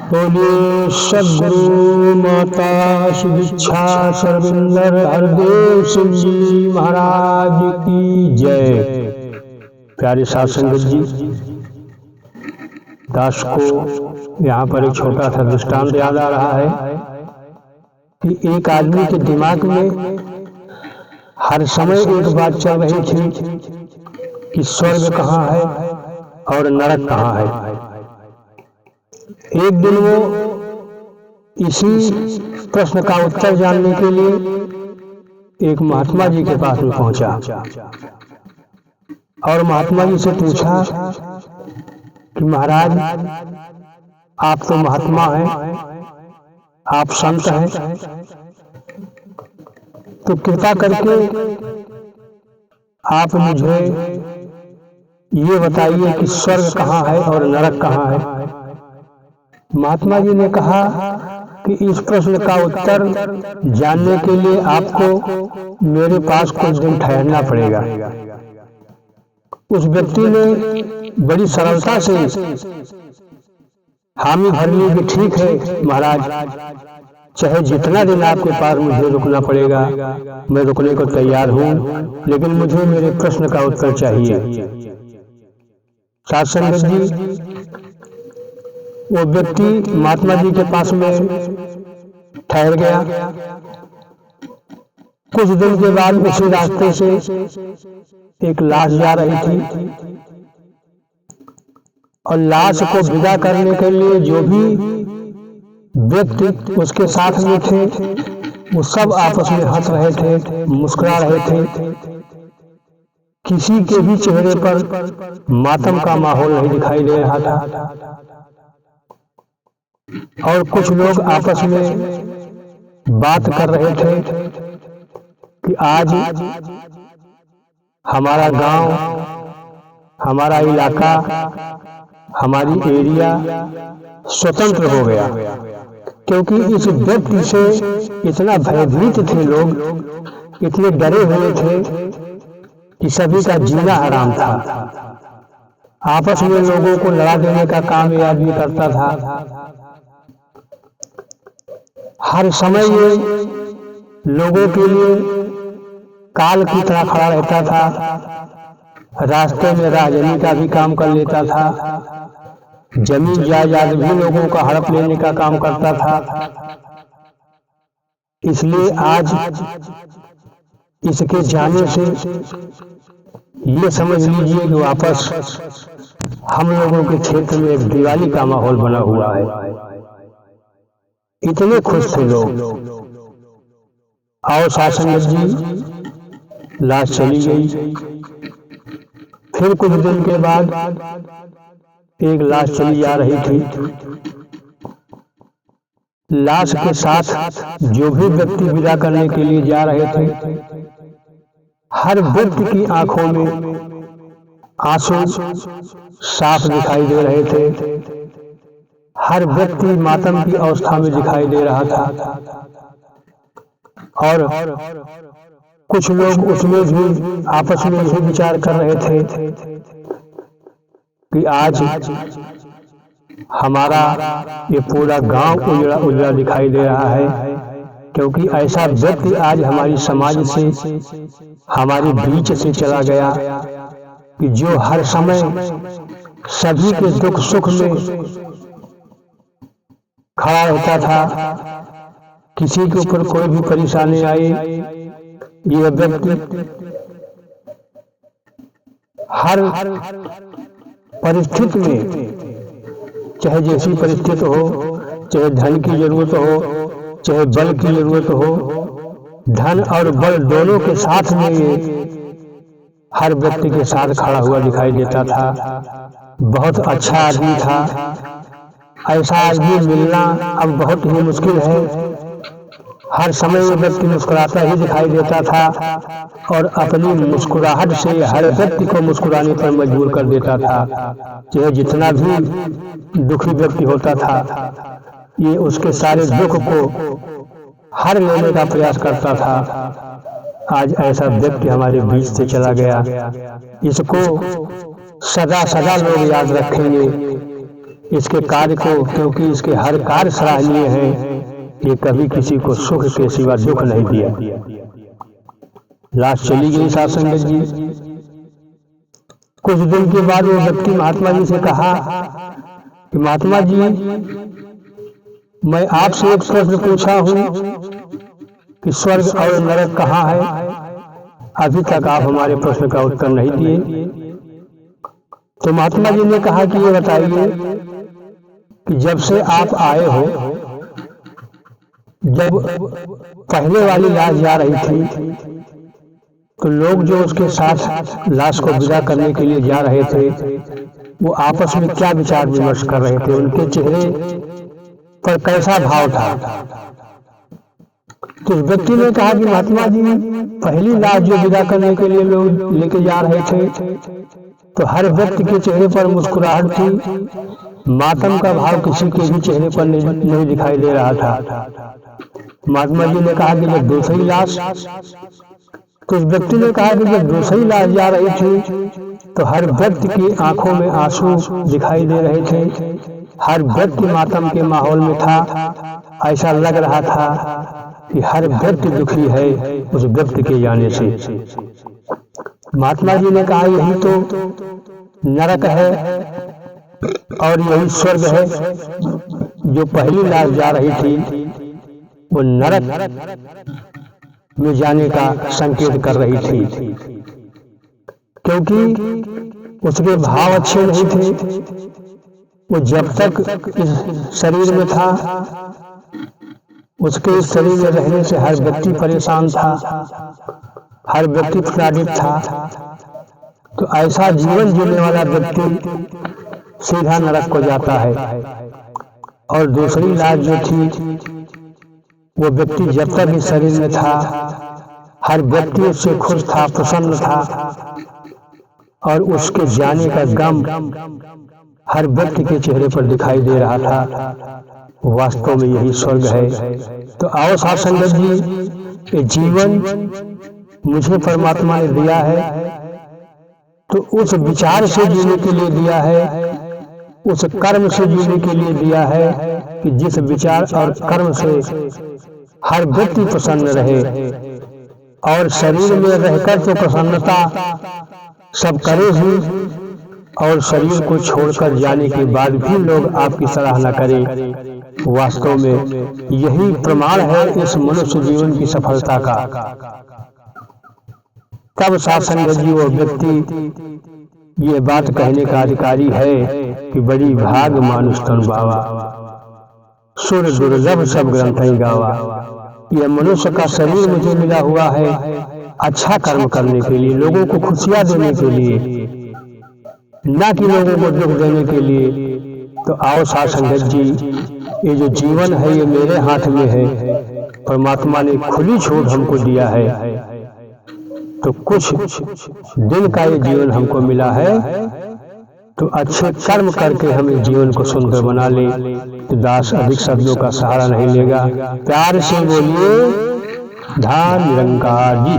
बोलिए सद्गुरु माता सुदीक्षा सरविंदर हरदेव सिंह जी महाराज की जय। प्यारे साध संगत जी, दास को यहाँ पर एक छोटा सा दृष्टांत याद आ रहा है कि एक आदमी के दिमाग में हर समय एक बात चल रही थी कि स्वर्ग कहाँ है और नरक कहाँ है। एक दिन वो इसी प्रश्न का उत्तर जानने के लिए एक महात्मा जी के पास में पहुंचा और महात्मा जी से पूछा कि महाराज, आप तो महात्मा हैं, आप संत हैं, तो कृपा करके आप मुझे ये बताइए कि स्वर्ग कहाँ है और नरक कहाँ है। महात्मा जी ने कहा कि इस प्रश्न का उत्तर जानने के लिए आपको मेरे पास कुछ दिन ठहरना पड़ेगा। उस व्यक्ति ने बड़ी सरलता से हामी भर ली कि ठीक है महाराज, चाहे जितना दिन आपके पास मुझे रुकना पड़ेगा मैं रुकने को तैयार हूँ, लेकिन मुझे मेरे प्रश्न का उत्तर चाहिए। साध संगत जी, वो व्यक्ति महात्मा जी के पास में ठहर गया। कुछ दिन के बाद उसी रास्ते से एक लाश जा रही थी और लाश को विदा करने के लिए जो भी व्यक्ति उसके साथ में थे वो सब आपस में हंस रहे थे, मुस्कुरा रहे थे। किसी के भी चेहरे पर मातम का माहौल नहीं दिखाई दे रहा था और कुछ लोग आपस में बात कर रहे थे कि आज हमारा गांव, हमारा इलाका, हमारी एरिया स्वतंत्र हो गया, क्योंकि इस व्यक्ति से इतना भयभीत थे लोग, इतने डरे हुए थे कि सभी का जीना हराम था। आपस में लोगों को लड़ा देने का काम ये आदमी करता था। हर समय ये लोगों के लिए काल की तरह खड़ा रहता था। रास्ते में राजनी का भी काम कर लेता था, जमीन जायदाद भी लोगों का हड़प लेने का काम करता था। इसलिए आज इसके जाने से ये समझ लीजिए कि वापस हम लोगों के क्षेत्र में एक दिवाली का माहौल बना हुआ है। इतने खुश थे लोग। आओ साध संगत जी, लाश चली गई। फिर कुछ दिन के बाद एक लाश चली जा रही थी। लाश के साथ जो भी व्यक्ति विदा करने के लिए जा रहे थे, हर व्यक्ति की आंखों में आंसू साफ दिखाई दे रहे थे। हर व्यक्ति मातम की अवस्था में दिखाई दे रहा था और कुछ लोग उसमें भी आपस में यही विचार कर रहे थे कि आज हमारा ये पूरा गांव उजड़ा उजड़ा दिखाई दे रहा है, क्योंकि ऐसा व्यक्ति आज हमारी समाज से, हमारे बीच से चला गया कि जो हर समय सभी के दुख सुख में खड़ा रहता था। किसी के ऊपर कोई भी परेशानी आई, यह व्यक्ति हर परिस्थिति में, चाहे जैसी परिस्थिति हो, चाहे धन की जरूरत हो, चाहे बल की जरूरत हो, धन और बल दोनों के साथ में ये हर व्यक्ति के साथ खड़ा हुआ दिखाई देता था। बहुत अच्छा आदमी था। ऐसा आदमी मिलना अब बहुत ही मुश्किल है। हर समय वो व्यक्ति मुस्कुराता ही दिखाई देता था और अपनी मुस्कुराहट से हर व्यक्ति को मुस्कुराने पर मजबूर कर देता था। चाहे जितना भी दुखी व्यक्ति होता था, ये उसके सारे दुख को हर लेने का प्रयास करता था। आज ऐसा व्यक्ति हमारे बीच से चला गया। इसको सदा सदा लोग याद रखेंगे इसके कार्य को, क्योंकि इसके हर कार्य सराहनीय है। ये कभी किसी को सुख के सिवा दुख नहीं दिया। लाश चली गई साध संगत जी। कुछ दिन के बाद वो व्यक्ति महात्मा जी से कहा कि महात्मा जी, मैं आपसे एक प्रश्न पूछा हूं कि स्वर्ग और नरक कहाँ है, अभी तक आप हमारे प्रश्न का उत्तर नहीं दिए। तो महात्मा जी ने कहा कि ये बताइए कि जब से आप आए हो, जब पहले वाली लाश जा रही थी तो लोग जो उसके साथ लाश को विदा करने के लिए जा रहे थे वो आपस में क्या विचार विमर्श कर रहे थे, उनके चेहरे पर कैसा भाव था। तो उस व्यक्ति ने कहा कि महात्मा जी, पहली लाश जो विदा करने के लिए लोग लेके जा रहे थे तो हर व्यक्ति के चेहरे पर मुस्कुराहट थी, मातम का भाव किसी के भी चेहरे पर नहीं दिखाई दे रहा था। महात्मा जी ने कहा कि जब दूसरी लाश, तो उस व्यक्ति ने कहा कि जब दूसरी लाश जा रही थी तो हर व्यक्ति की आंखों में आंसू दिखाई दे रहे थे, हर व्यक्ति मातम के माहौल में था। ऐसा लग रहा था कि हर व्यक्ति दुखी है उस व्यक्ति के जाने से। महात्मा जी ने कहा यही तो नरक है और यही स्वर्ग है। जो पहली लाश जा रही थी वो नरक में जाने का संकेत कर रही थी, क्योंकि उसके भाव अच्छे नहीं थे। वो जब तक इस शरीर में था, उसके इस शरीर में रहने से हर व्यक्ति परेशान था, हर व्यक्ति प्रताड़ित था। तो ऐसा जीवन जीने वाला व्यक्ति सीधा नरक को जाता है। और दूसरी लाश जो थी वो व्यक्ति जब तक इस शरीर में था, हर व्यक्ति उससे खुश था, प्रसन्न था, और उसके जाने का गम हर व्यक्ति के चेहरे पर दिखाई दे रहा था। वास्तव में यही स्वर्ग है। तो आओ साध संगत जी, ये जीवन मुझे परमात्मा ने दिया है तो उस विचार से जीने के लिए दिया है, उस कर्म से जीने के लिए दिया है कि जिस विचार और कर्म से हर व्यक्ति प्रसन्न रहे। और शरीर में रहकर तो प्रसन्नता सब करे ही, और शरीर को छोड़कर जाने के बाद भी लोग आपकी सराहना करें। वास्तव में यही प्रमाण है इस मनुष्य जीवन की सफलता का। तब साध संगत जी वो व्यक्ति ये बात कहने का अधिकारी है कि बड़ी भाग मानुष तन बावा, सुर दुर्लभ सब ग्रंथ ही गावा। यह मनुष्य का शरीर मुझे मिला हुआ है अच्छा कर्म करने के लिए, लोगों को खुशियां देने के लिए, ना कि लोगों को दुख देने के लिए। तो आओ साध संगत जी, ये जो जीवन है ये मेरे हाथ में है, परमात्मा ने खुली छूट हमको दिया है। तो कुछ दिन का ये जीवन हमको मिला है, तो अच्छे कर्म करके हम इस जीवन को सुंदर बना ले। तो दास अधिक शब्दों का सहारा नहीं लेगा। प्यार से बोलिए धन निरंकार जी।